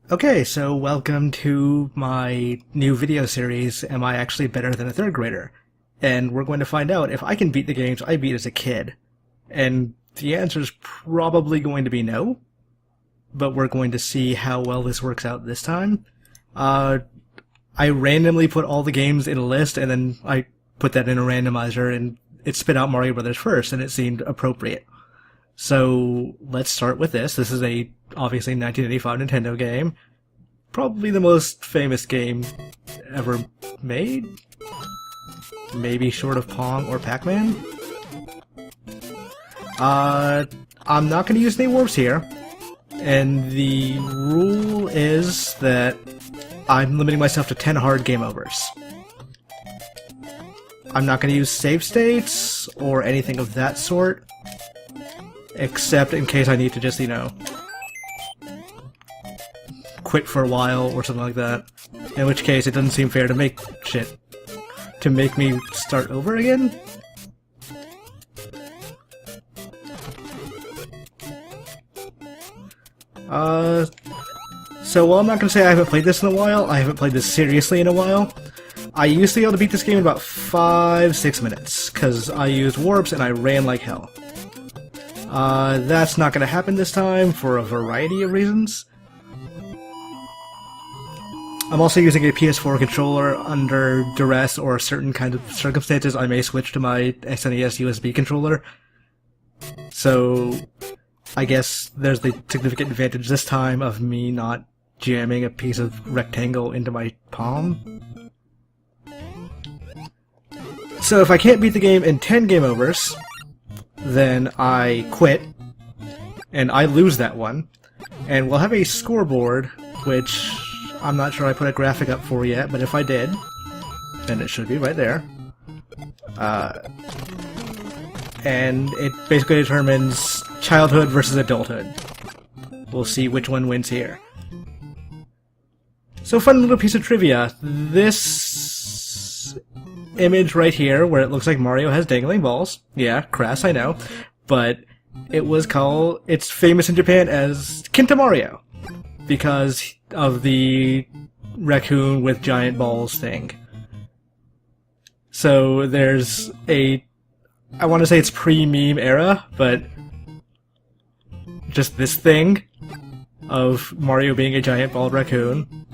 Okay, so welcome to my new video series, Am I Actually Better Than a Third Grader? And we're going to find out if I can beat the games I beat as a kid. And the answer is probably going to be no, but we're going to see how well this works out this time. I randomly put all the games in a list, and then I put that in a randomizer, and it spit out Mario Brothers first, and it seemed appropriate. So let's start with this. This is a obviously 1985 Nintendo game. Probably the most famous game ever made. Maybe short of Pong or Pac-Man. I'm not going to use any warps here. And the rule is that I'm limiting myself to 10 hard game overs. I'm not going to use save states or anything of that sort. Except in case I need to just, quit for a while or something like that. In which case, it doesn't seem fair to make me start over again. So while I'm not going to say I haven't played this in a while, I haven't played this seriously in a while. I used to be able to beat this game in about 5-6 minutes, because I used warps and I ran like hell. That's not going to happen this time for a variety of reasons. I'm also using a PS4 controller. Under duress or certain kind of circumstances, I may switch to my SNES USB controller. So, I guess there's the significant advantage this time of me not jamming a piece of rectangle into my palm. So if I can't beat the game in 10 game overs, then I quit, and I lose that one, and we'll have a scoreboard, which I'm not sure I put a graphic up for yet, but if I did, then it should be right there. And it basically determines childhood versus adulthood. We'll see which one wins here. So, fun little piece of trivia. This image right here, where it looks like Mario has dangling balls. Yeah, crass, I know. But it's famous in Japan as Kinta Mario, because of the raccoon with giant balls thing. So there's I want to say it's pre-meme era, but just this thing of Mario being a giant bald raccoon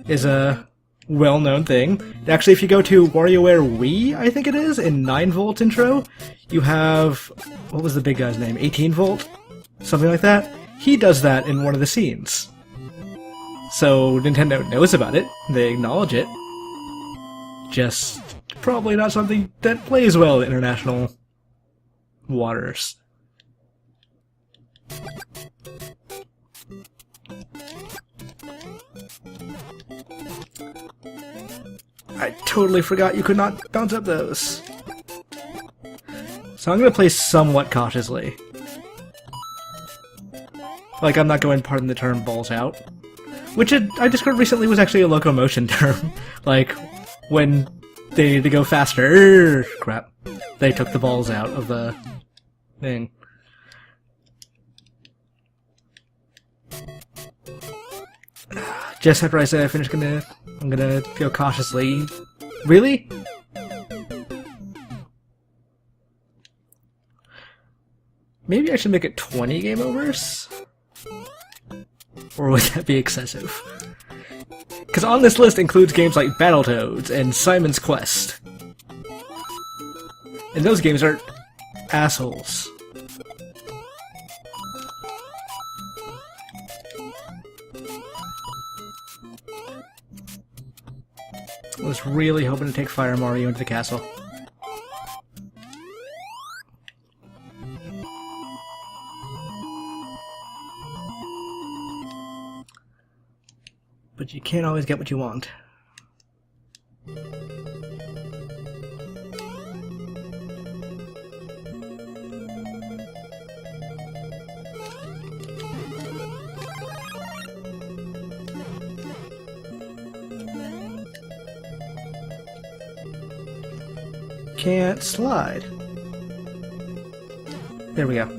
is a well-known thing. Actually, if you go to WarioWare Wii, I think it is, in 9-Volt intro, you have, what was the big guy's name? 18-Volt? Something like that? He does that in one of the scenes. So Nintendo knows about it, they acknowledge it. Just probably not something that plays well in international waters. I totally forgot you could not bounce up those. So I'm gonna play somewhat cautiously. Like, I'm not going, pardon the term, balls out. Which I discovered recently was actually a locomotion term. Like, when they go faster, crap, they took the balls out of the thing. Just after I say I finish, I'm gonna go cautiously. Really? Maybe I should make it 20 game overs? Or would that be excessive? Because on this list includes games like Battletoads and Simon's Quest. And those games are assholes. I was really hoping to take Fire Mario into the castle. But you can't always get what you want. Can't slide. There we go.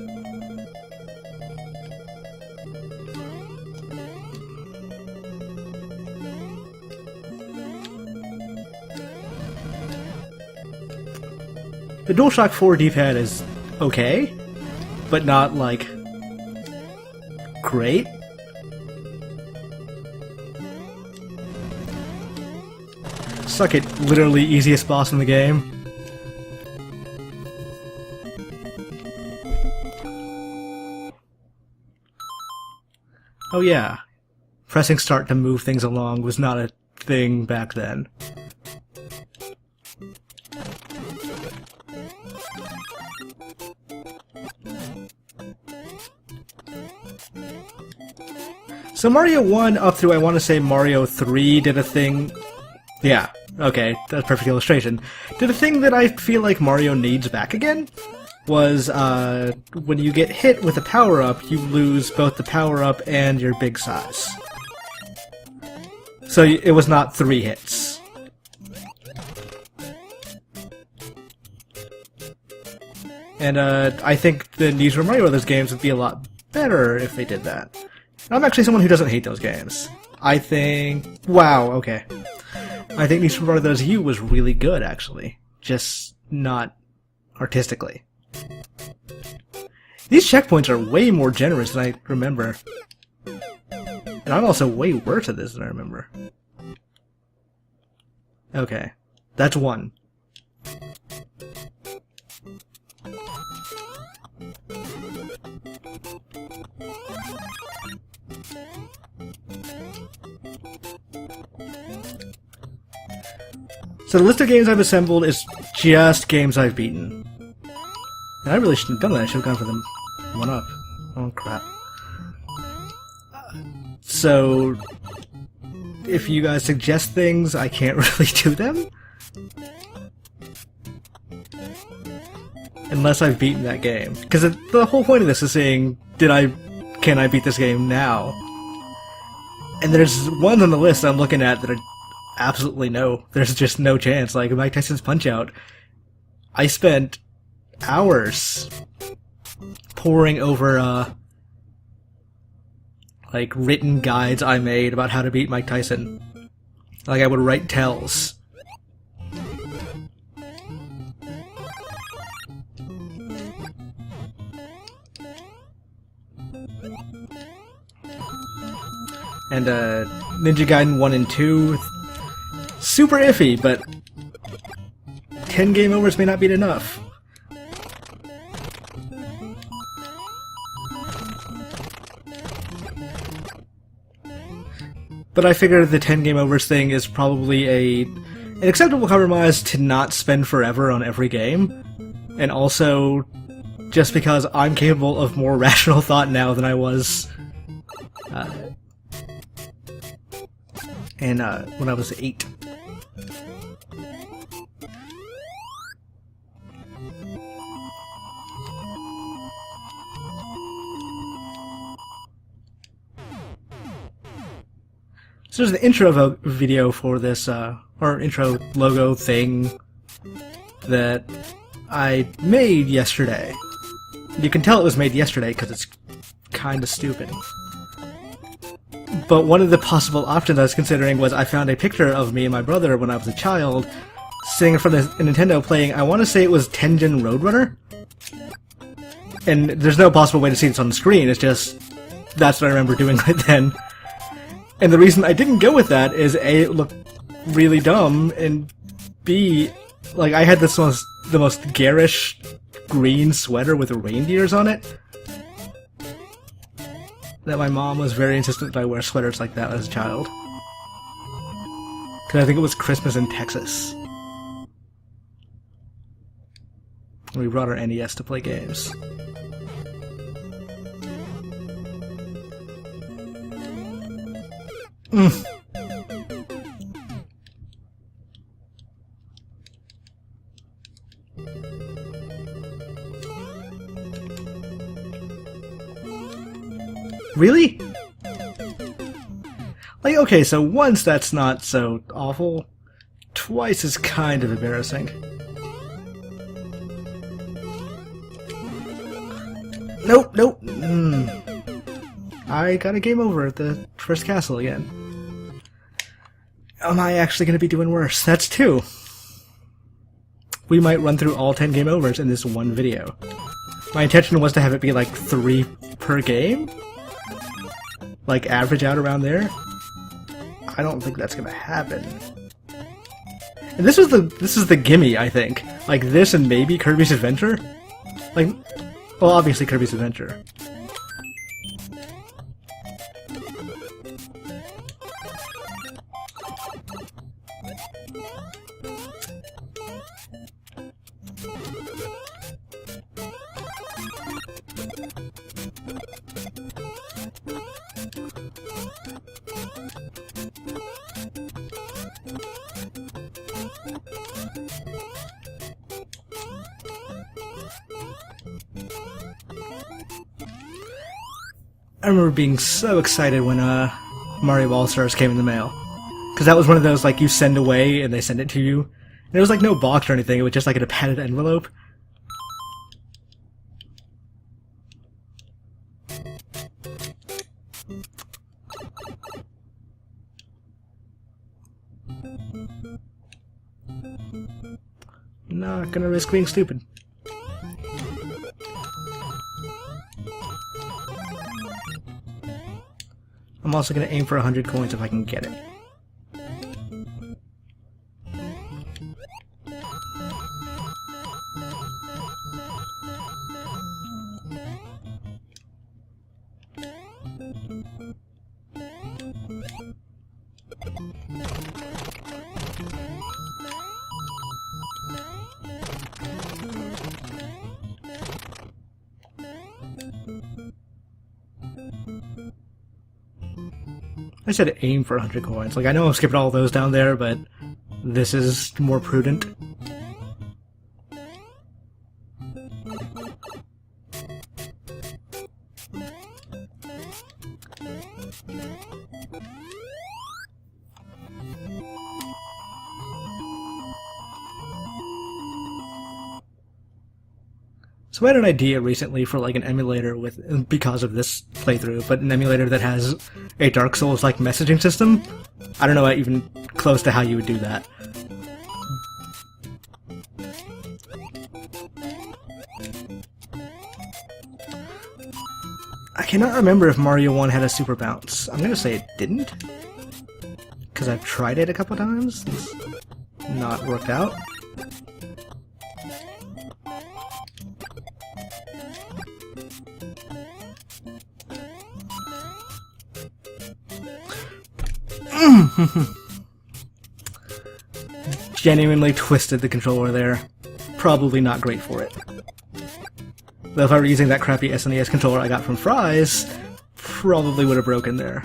The DualShock 4 D-pad is okay, but not, like, great. Suck it, literally easiest boss in the game. Oh yeah, pressing start to move things along was not a thing back then. So Mario 1 up through, I want to say, Mario 3 did a thing... Yeah, okay, that's a perfect illustration. Did a thing that I feel like Mario needs back again? Was, when you get hit with a power-up, you lose both the power-up and your big size. So it was not 3 hits. And, I think the New Super Mario Bros. Games would be a lot better if they did that. I'm actually someone who doesn't hate those games. I think... Wow, okay. I think New Super Mario Bros. U was really good, actually. Just not artistically. These checkpoints are way more generous than I remember. And I'm also way worse at this than I remember. Okay. That's 1. So the list of games I've assembled is just games I've beaten. And I really shouldn't have done that. I should have gone for them 1-up. Oh crap. So, if you guys suggest things, I can't really do them? Unless I've beaten that game. Because the whole point of this is saying, can I beat this game now? And there's ones on the list I'm looking at that are absolutely no. There's just no chance. Like Mike Tyson's Punch-Out! I spent hours poring over, like, written guides I made about how to beat Mike Tyson. Like, I would write tells. And, Ninja Gaiden 1 and 2, super iffy, but 10 game overs may not be enough. But I figure the 10 game overs thing is probably an acceptable compromise to not spend forever on every game. And also, just because I'm capable of more rational thought now than I was when I was 8. So there's the intro video for this, or intro logo thing that I made yesterday. You can tell it was made yesterday because it's kinda stupid. But one of the possible options I was considering was I found a picture of me and my brother when I was a child sitting in front of a Nintendo playing, I want to say it was Tengen Roadrunner? And there's no possible way to see this on the screen, it's just, that's what I remember doing right then. And the reason I didn't go with that is A, it looked really dumb, and B, like, I had the most garish green sweater with reindeers on it, that my mom was very insistent that I wear sweaters like that as a child. Because I think it was Christmas in Texas. We brought our NES to play games. Really? Like, okay, so once that's not so awful, twice is kind of embarrassing. Nope, nope. I got a game over at the first castle again. Am I actually going to be doing worse? That's 2. we might run through all 10 game overs in this one video. My intention was to have it be like 3 per game? Like average out around there? I don't think that's gonna happen. And this is the gimme, I think. Like this and maybe Kirby's Adventure? Like, well, obviously Kirby's Adventure. I remember being so excited when Mario All-Stars came in the mail. Because that was one of those, like, you send away and they send it to you. And it was like no box or anything, it was just like in a padded envelope. Not gonna risk being stupid. I'm also going to aim for 100 coins if I can get it. I said aim for 100 coins. Like, I know I'm skipping all those down there, but this is more prudent. So I had an idea recently for like an emulator with, because of this playthrough, but an emulator that has a Dark Souls-like messaging system. I don't know even close to how you would do that. I cannot remember if Mario 1 had a super bounce. I'm gonna say it didn't, because I've tried it a couple times. It's not worked out. Genuinely twisted the controller there. Probably not great for it. Though if I were using that crappy SNES controller I got from Fry's, probably would have broken there.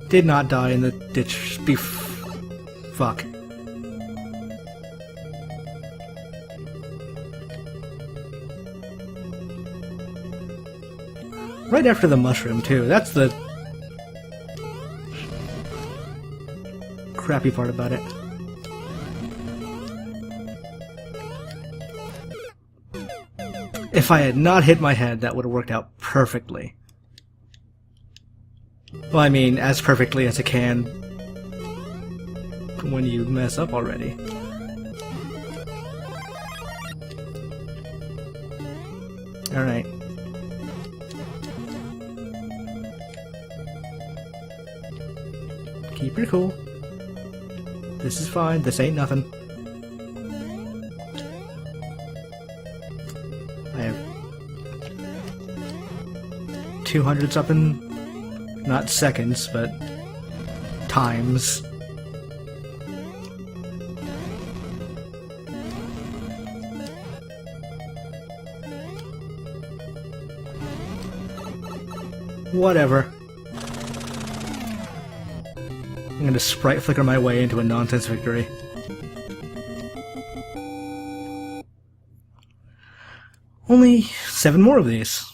Did not die in the ditch. Fuck. Right after the mushroom, too. That's the crappy part about it. If I had not hit my head, that would have worked out perfectly. Well, I mean, as perfectly as it can when you mess up already. Alright. Keep your cool. This is fine, this ain't nothing. I have 200 something. Not seconds, but times. Whatever. I'm gonna sprite flicker my way into a nonsense victory. Only 7 more of these.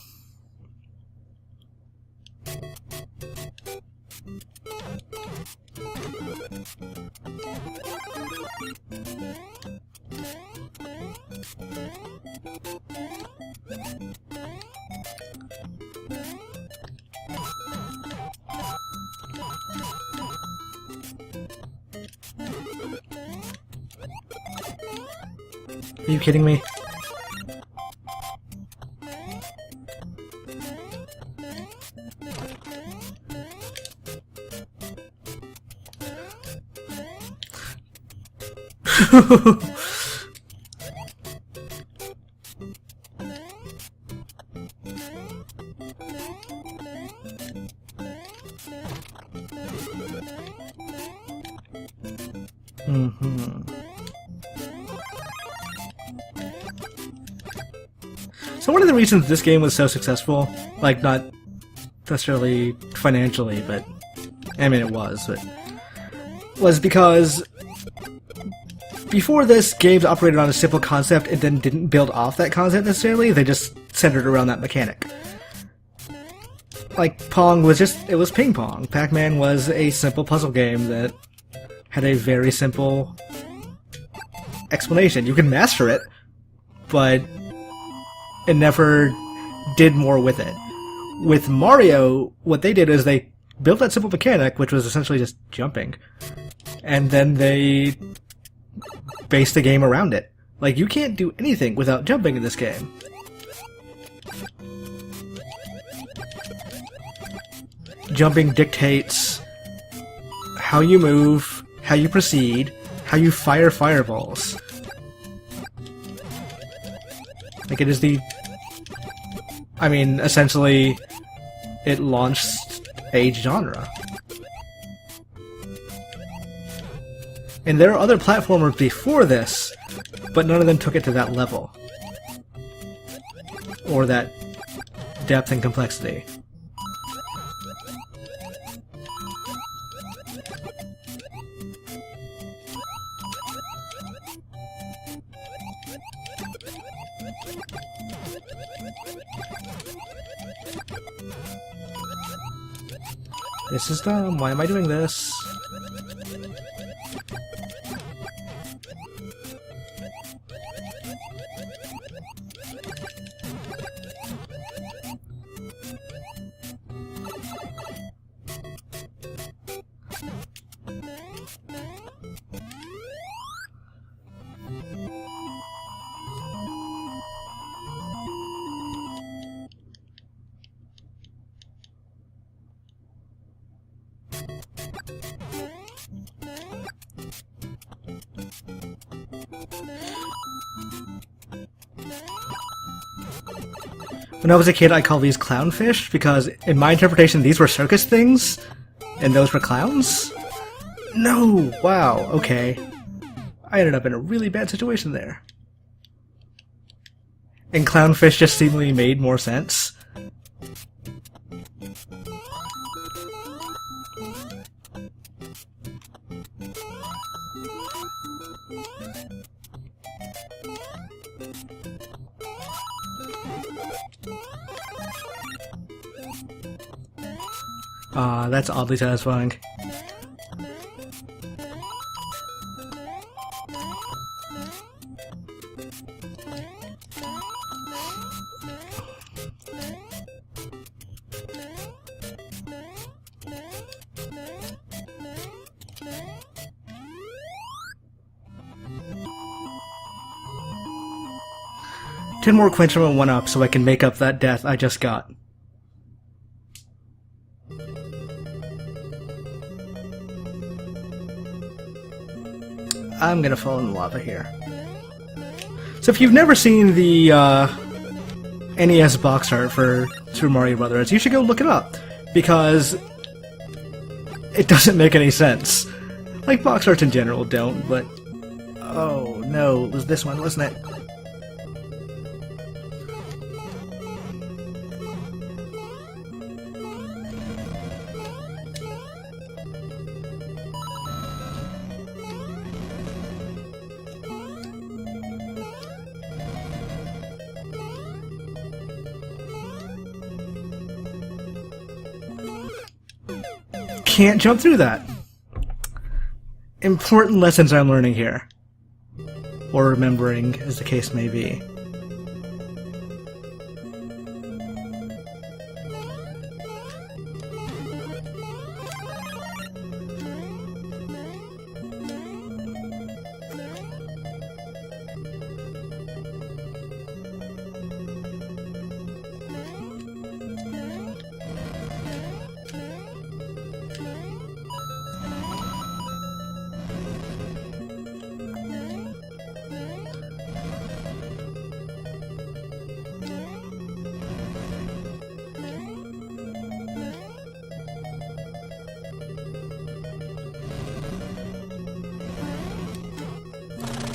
Are you kidding me? So one of the reasons this game was so successful, like not necessarily financially, but I mean it was because before this, games operated on a simple concept and then didn't build off that concept necessarily, they just centered around that mechanic. Like, Pong was it was ping pong. Pac-Man was a simple puzzle game that had a very simple explanation. You can master it, but it never did more with it. With Mario, what they did is they built that simple mechanic, which was essentially just jumping, and then they based the game around it. Like, you can't do anything without jumping in this game. Jumping dictates how you move, how you proceed, how you fire fireballs. Like, it is I mean, essentially, it launched a genre. And there are other platformers before this, but none of them took it to that level. Or that depth and complexity. This is dumb. Why am I doing this? When I was a kid, I called these clownfish because, in my interpretation, these were circus things, and those were clowns? No! Wow, okay. I ended up in a really bad situation there. And clownfish just seemingly made more sense. That's oddly satisfying. Ten more quench and 1-up so I can make up that death I just got. I'm gonna fall in the lava here. So if you've never seen the NES box art for Super Mario Bros., you should go look it up, because it doesn't make any sense. Like, box arts in general don't, but... Oh no, it was this one, wasn't it? can't jump through that. Important lessons I'm learning here. Or remembering, as the case may be.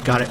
Got it.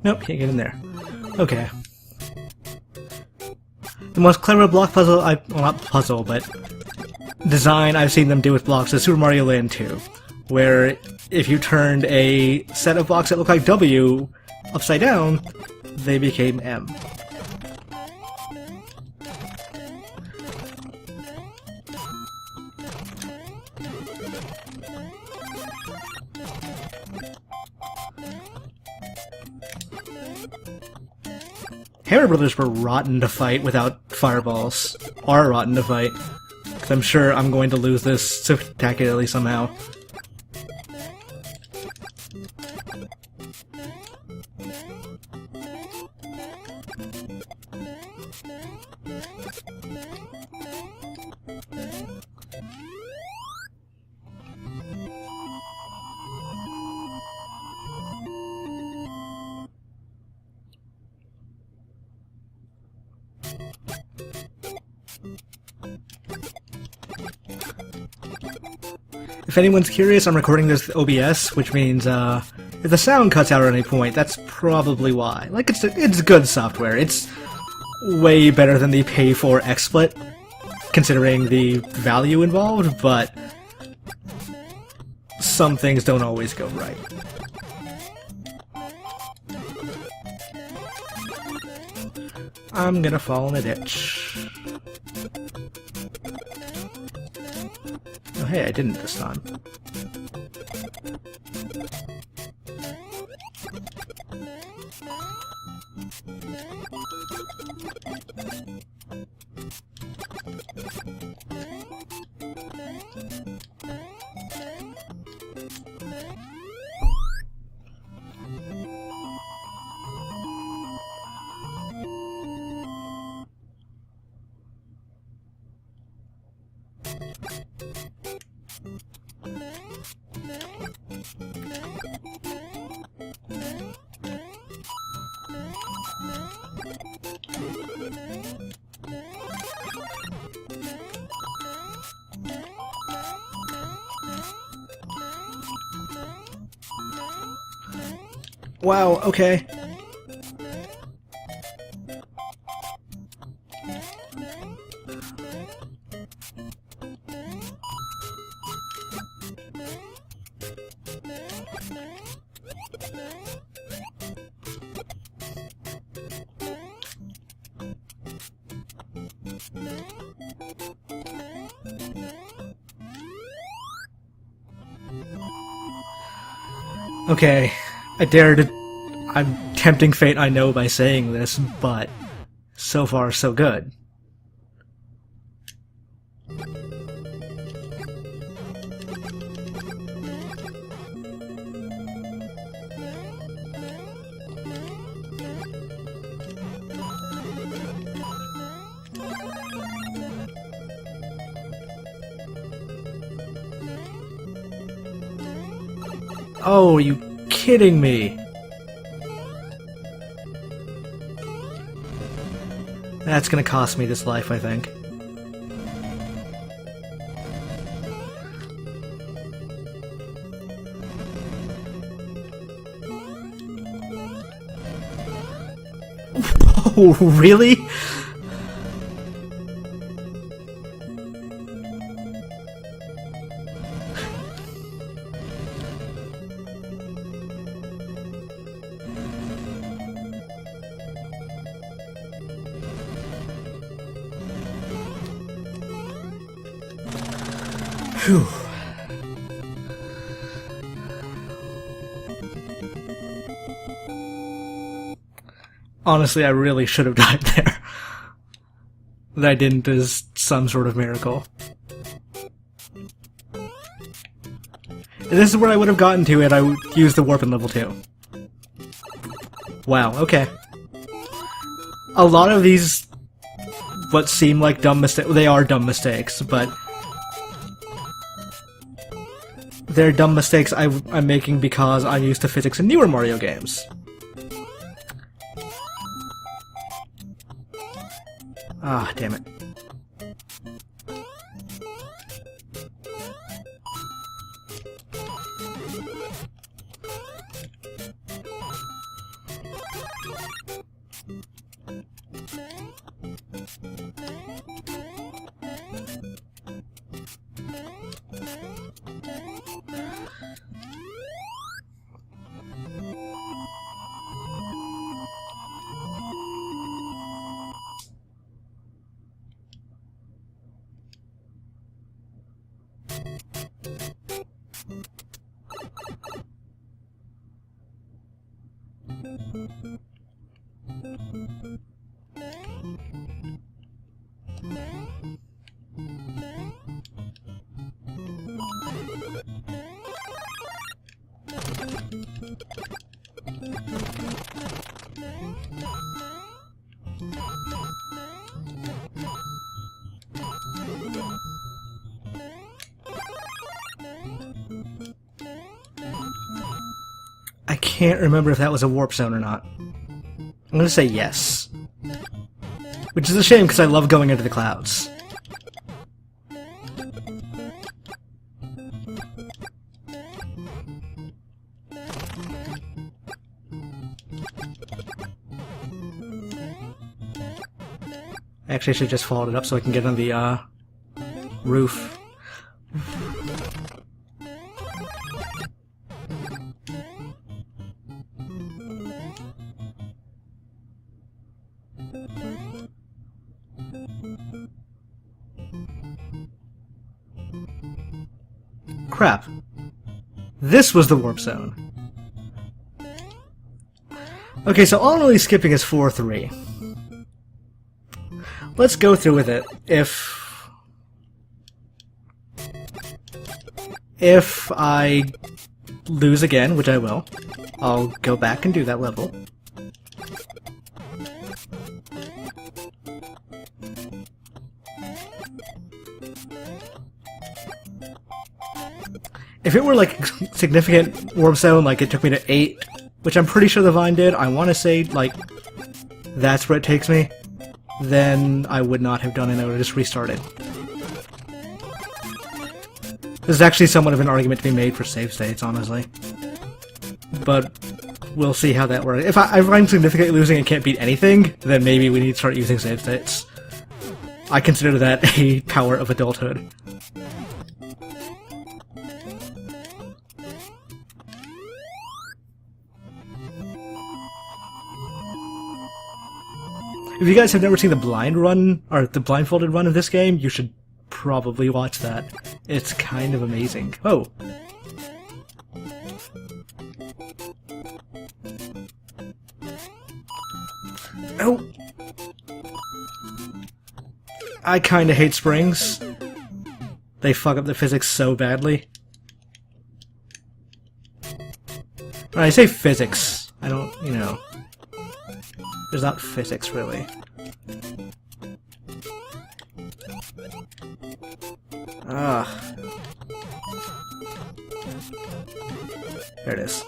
Nope, can't get in there. Okay. The most clever block puzzle well, not puzzle, but design I've seen them do with blocks is Super Mario Land 2, where if you turned a set of blocks that look like W upside down, they became M. Hammer Brothers were rotten to fight without fireballs. Are rotten to fight. Because I'm sure I'm going to lose this spectacularly somehow. If anyone's curious, I'm recording this with OBS, which means if the sound cuts out at any point, that's probably why. Like, it's good software. It's way better than the pay-for XSplit, considering the value involved, but some things don't always go right. I'm gonna fall in a ditch. Oh hey, I didn't this time. Wow, okay. Okay, I'm tempting fate, I know, by saying this, but so far so good. Oh, are you kidding me? That's gonna cost me this life, I think. Oh, really? Phew. Honestly, I really should have died there. That I didn't is some sort of miracle. This is where I would have gotten to it. I would use the warp in level 2. Wow, okay. A lot of these, what seem like dumb mistakes, they are dumb mistakes, but they're dumb mistakes I'm making because I'm used to physics in newer Mario games. Ah, damn it. I can't remember if that was a warp zone or not. I'm gonna say yes. Which is a shame because I love going into the clouds. Actually, I should just followed it up so I can get on the roof. Crap. This was the warp zone. Okay, so all I'm really skipping is 4-3. Let's go through with it. If I lose again, which I will, I'll go back and do that level. If it were like significant warp zone, like it took me to 8, which I'm pretty sure the Vine did, I want to say like that's where it takes me, then I would not have done it, I would have just restarted. There's actually somewhat of an argument to be made for save states, honestly. But we'll see how that works. If I find significantly losing and can't beat anything, then maybe we need to start using save states. I consider that a power of adulthood. If you guys have never seen the blind run, or the blindfolded run of this game, you should probably watch that. It's kind of amazing. Oh! Oh! I kinda hate springs. They fuck up the physics so badly. When I say physics, I don't, you know... There's not physics, really. Ah. There it is.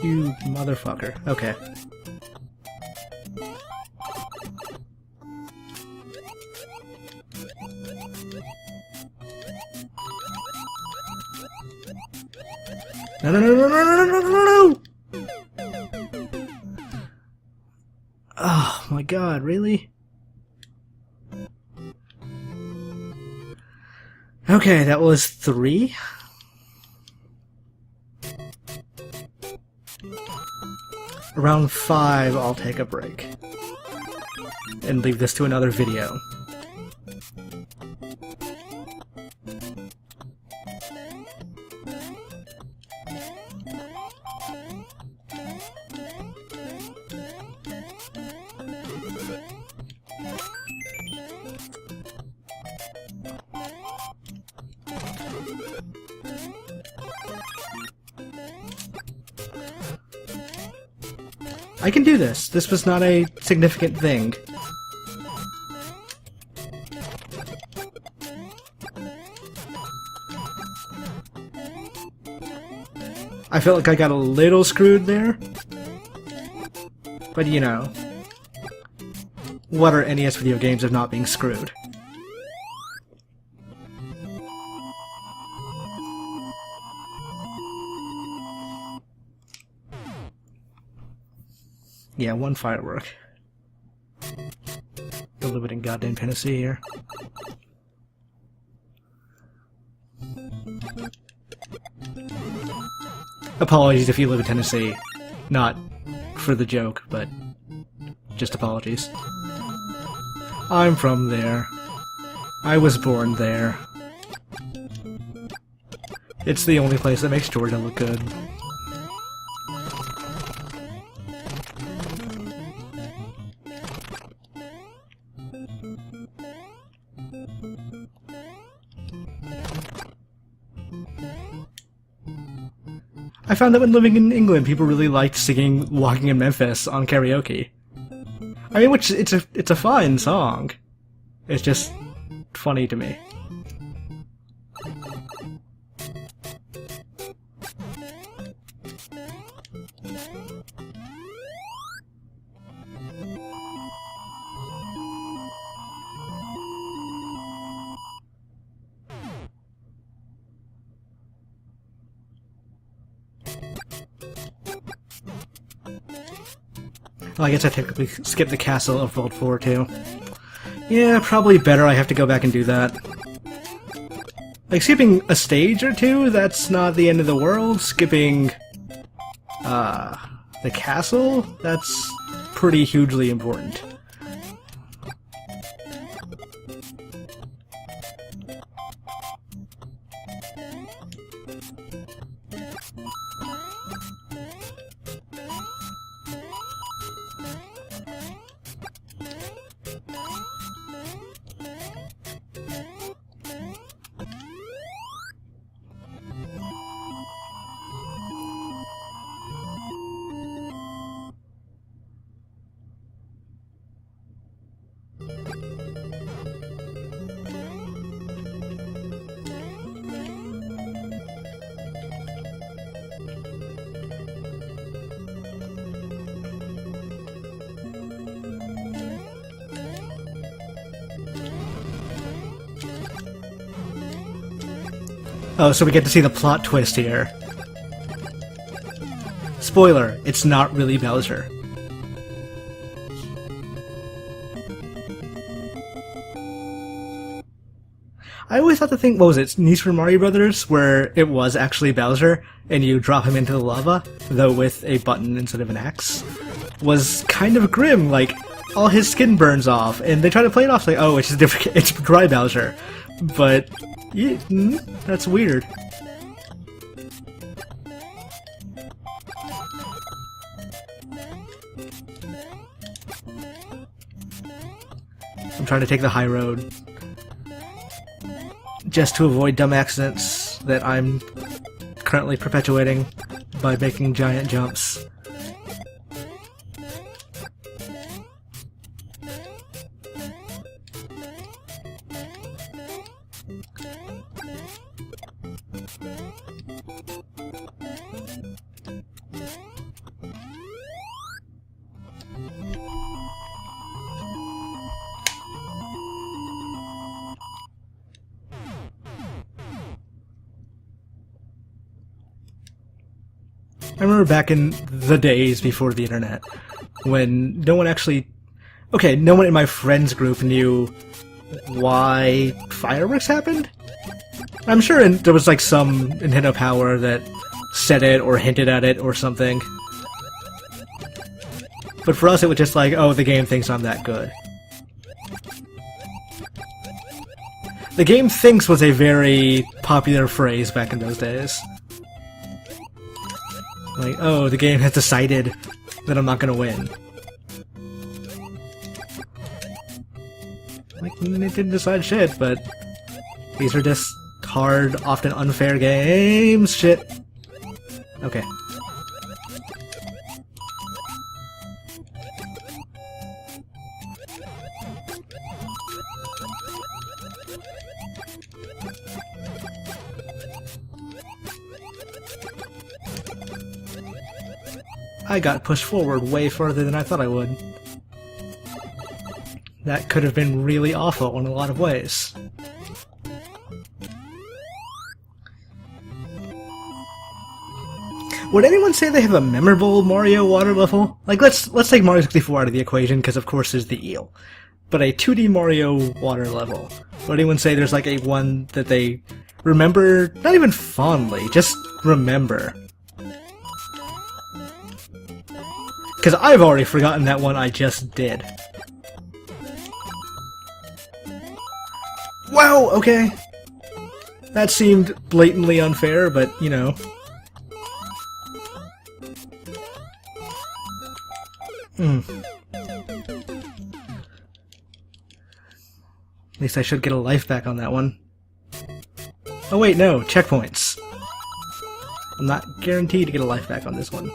You motherfucker. Okay. No, no, no, no, no, no, no, no, no! Oh my god, really? Okay, that was 3. Around 5, I'll take a break. And leave this to another video. I can do this. This was not a significant thing. I felt like I got a little screwed there. But you know, what are NES video games if not being screwed? Yeah, 1 firework. We're living in goddamn Tennessee here. Apologies if you live in Tennessee. Not for the joke, but just apologies. I'm from there. I was born there. It's the only place that makes Georgia look good. I found that when living in England, people really liked singing "Walking in Memphis" on karaoke. I mean, which it's a fine song. It's just funny to me. Well, I guess I technically skipped the castle of World 4 too. Yeah, probably better I have to go back and do that. Like, skipping a stage or two, that's not the end of the world. Skipping, the castle, that's pretty hugely important. Oh, so we get to see the plot twist here. Spoiler, it's not really Bowser. I always thought the thing, what was it, New Super Mario Brothers, where it was actually Bowser, and you drop him into the lava, though with a button instead of an axe, was kind of grim, like, all his skin burns off, and they try to play it off like, oh, it's different, it's dry Bowser. But, yeah, that's weird. I'm trying to take the high road. Just to avoid dumb accidents that I'm currently perpetuating by making giant jumps. I remember back in the days before the internet, when no one actually... Okay, no one in my friends group knew why fireworks happened? I'm sure there was like some Nintendo Power that said it or hinted at it or something. But for us it was just like, oh, the game thinks I'm that good. The game thinks was a very popular phrase back in those days. Like, oh, the game has decided that I'm not gonna win. Like, it didn't decide shit, but these are just hard, often unfair games. Shit. Okay. I got pushed forward way further than I thought I would. That could have been really awful in a lot of ways. Would anyone say they have a memorable Mario water level? Like, let's take Mario 64 out of the equation, because of course there's the eel. But a 2D Mario water level. Would anyone say there's like a one that they remember, not even fondly, just remember? Because I've already forgotten that one I just did. Wow, okay. That seemed blatantly unfair, but, you know. At least I should get a life back on that one. Oh wait, no, checkpoints. I'm not guaranteed to get a life back on this one.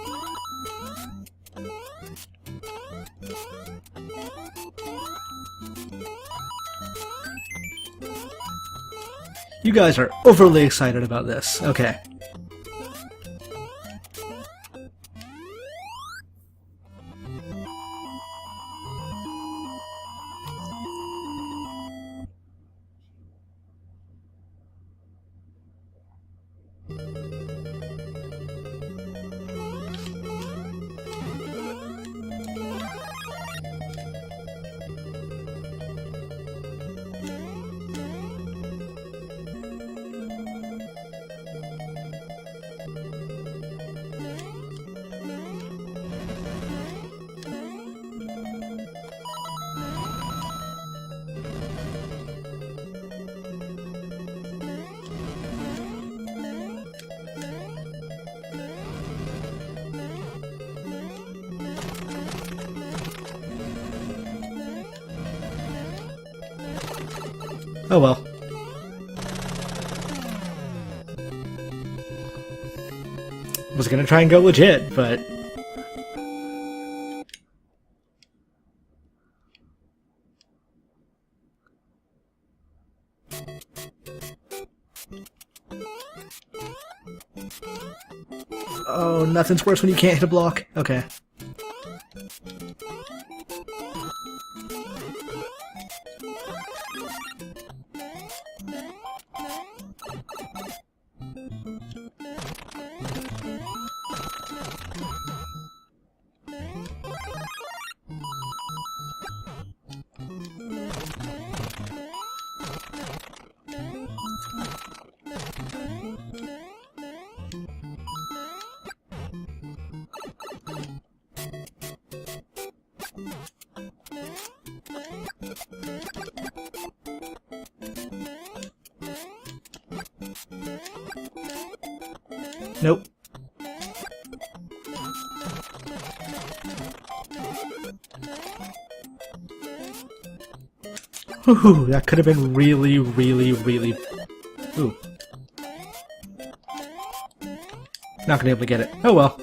You guys are overly excited about this. Okay. Oh well. Was gonna try and go legit, but... Oh, nothing's worse when you can't hit a block. Okay. Nope. Ooh, that could have been really, really, really... Ooh. Not gonna be able to get it. Oh well.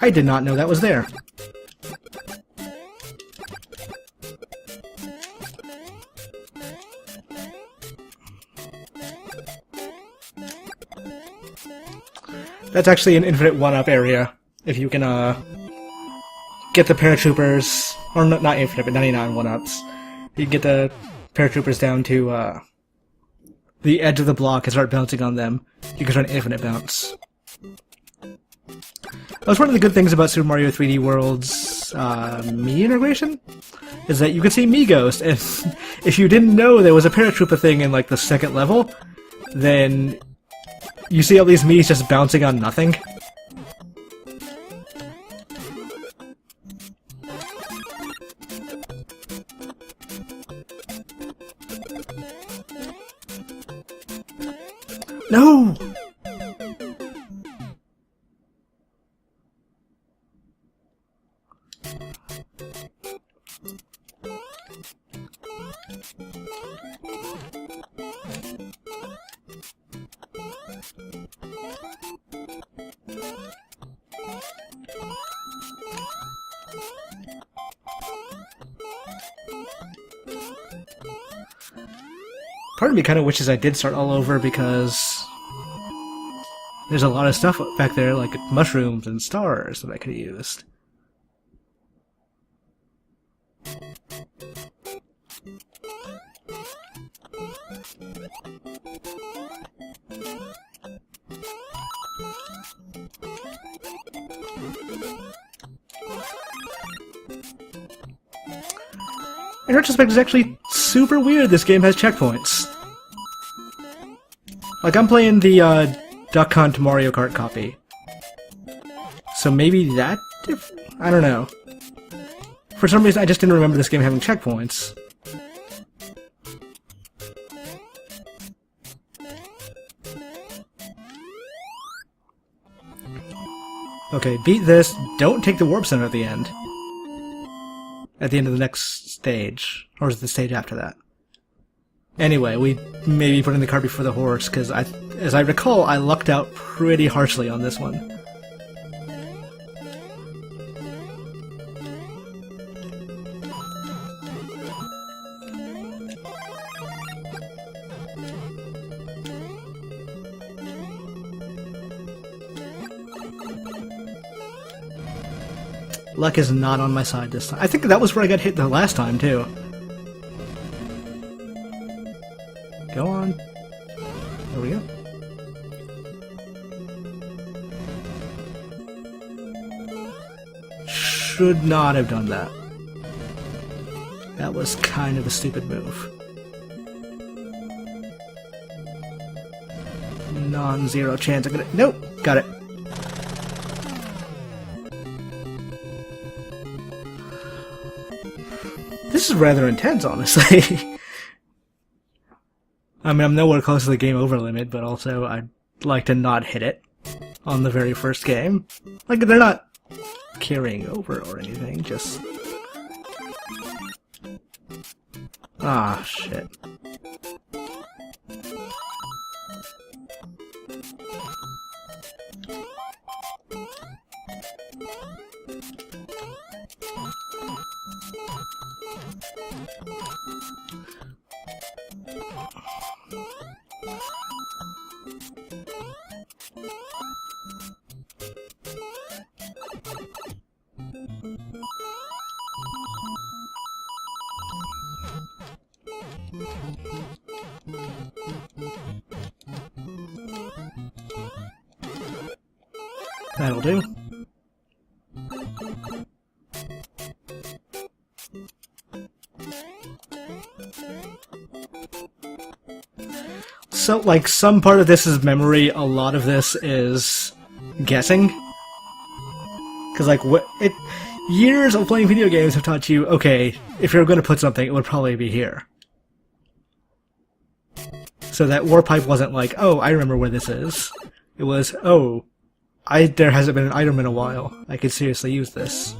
I did not know that was there. That's actually an infinite one-up area, if you can, get the paratroopers, or not infinite, but 99 one-ups. You can get the paratroopers down to, the edge of the block and start bouncing on them. You can try an infinite bounce. That was one of the good things about Super Mario 3D World's Mii integration, is that you could see Mii Ghost, and if you didn't know there was a paratrooper thing in like the second level, then you see all these Mii's just bouncing on nothing. No! Part of me kind of wishes I did start all over because there's a lot of stuff back there, like mushrooms and stars, that I could have used. In retrospect, it's actually super weird this game has checkpoints. Like, I'm playing the Duck Hunt Mario Kart copy. So maybe that... I don't know. For some reason, I just didn't remember this game having checkpoints. Okay, beat this. Don't take the Warp Center at the end. At the end of the next stage. Or is it the stage after that? Anyway, we maybe put in the cart before the horse, because as I recall, I lucked out pretty harshly on this one. Luck is not on my side this time. I think that was where I got hit the last time, too. Go on. There we go. Should not have done that. That was kind of a stupid move. Non-zero chance I'm gonna... Nope! Got it. This is rather intense, honestly. I mean, I'm nowhere close to the game over limit, but also I'd like to not hit it on the very first game. Like, they're not carrying over or anything, just... Ah, shit. That'll do. So, like, some part of this is memory, a lot of this is guessing. Because, like, years of playing video games have taught you, okay, if you're going to put something, it would probably be here. So that warp pipe wasn't like, oh, I remember where this is. It was, oh, there hasn't been an item in a while. I could seriously use this.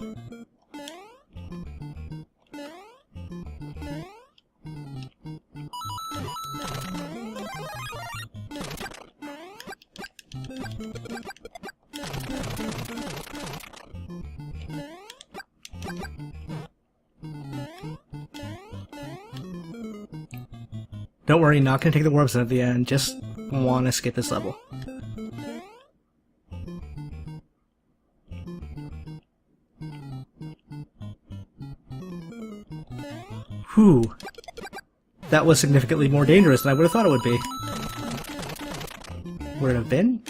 Don't worry, not gonna take the warps at the end, just wanna skip this level. Whew. That was significantly more dangerous than I would have thought it would be. Would it have been?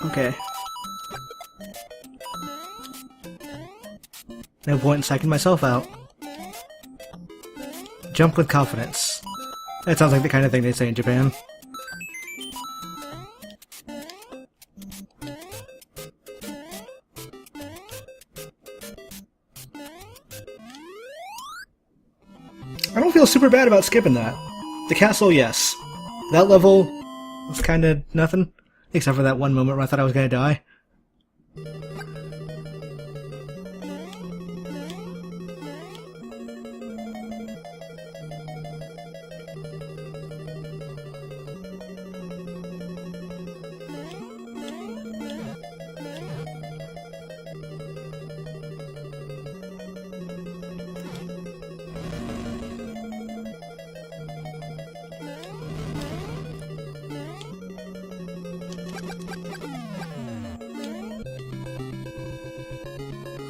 Okay. No point in psyching myself out. Jump with confidence. That sounds like the kind of thing they say in Japan. I don't feel super bad about skipping that. The castle, yes. That level was kinda nothing. Except for that one moment where I thought I was gonna die.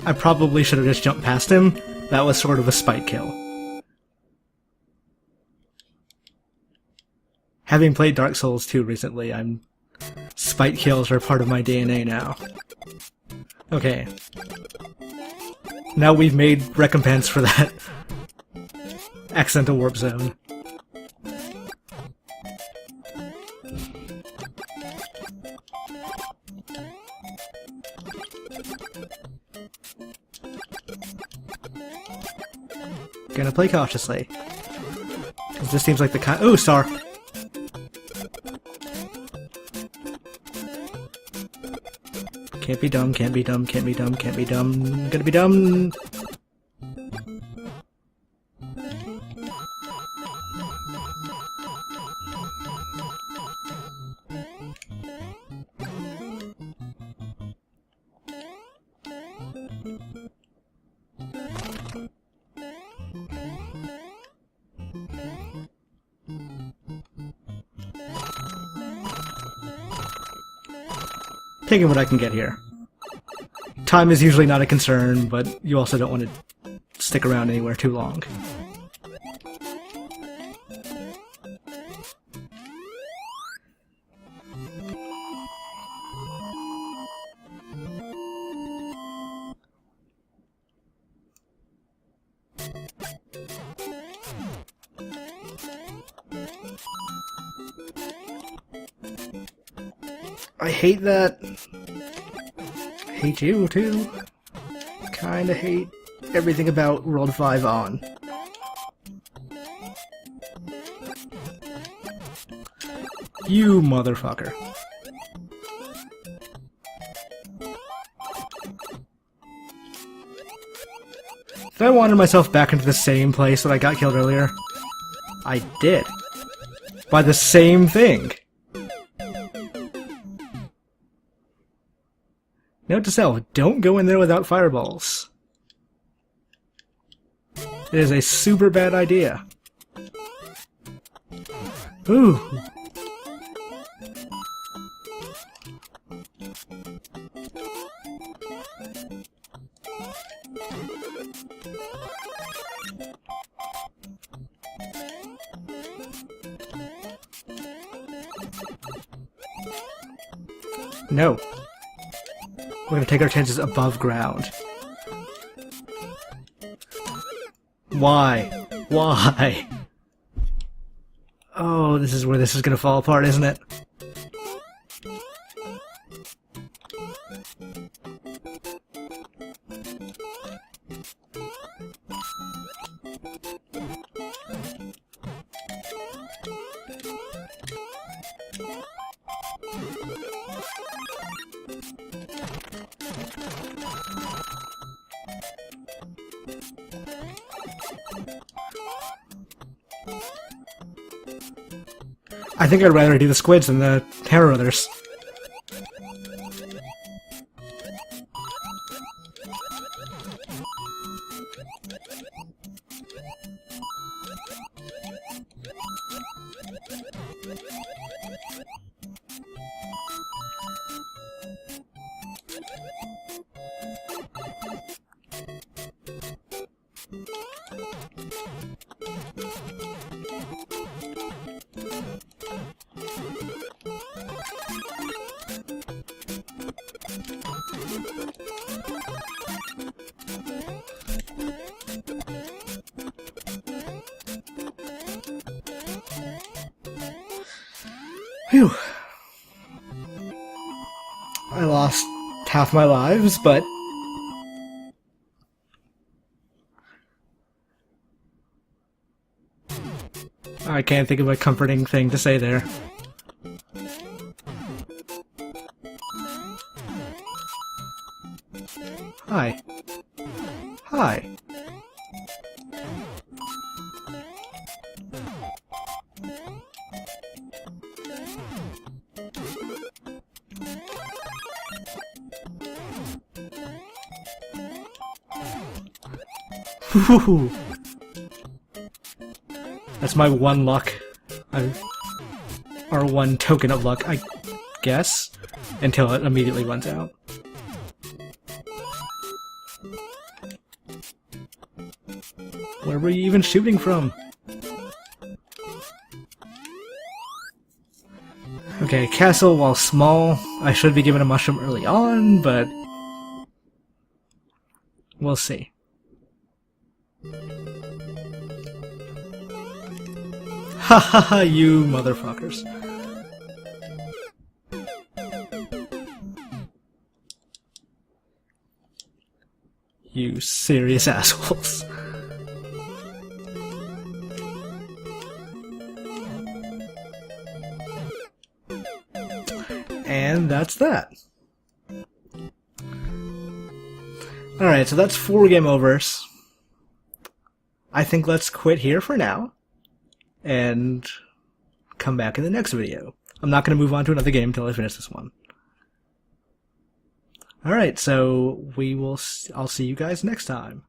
I probably should have just jumped past him. That was sort of a spite kill. Having played Dark Souls 2 recently, spite kills are part of my DNA now. Okay. Now we've made recompense for that accidental warp zone. Gonna play cautiously. Because this seems like the kind— ooh, star! Can't be dumb, can't be dumb, can't be dumb, can't be dumb. Gonna be dumb! Taking what I can get here. Time is usually not a concern, but you also don't want to stick around anywhere too long. I hate that. Hate you, too. Kinda hate everything about World 5 on. You motherfucker. Did I wander myself back into the same place that I got killed earlier? I did. By the same thing. Note to self, don't go in there without fireballs. It is a super bad idea. Ooh. No. We're gonna take our chances above ground. Why? Why? Oh, this is where this is gonna fall apart, isn't it? I think I'd rather do the squids than the Terror Others. Phew. I lost half my lives, but I can't think of a comforting thing to say there. Hi. Hi. Whew. That's my one luck. Or one token of luck, I guess, until it immediately runs out. Where were you even shooting from? Okay, castle, while small, I should be given a mushroom early on, but we'll see. Ha ha ha, you motherfuckers. You serious assholes. And that's that. Alright, so that's 4 game overs. I think let's quit here for now, and come back in the next video. I'm not going to move on to another game until I finish this one. Alright, so I'll see you guys next time.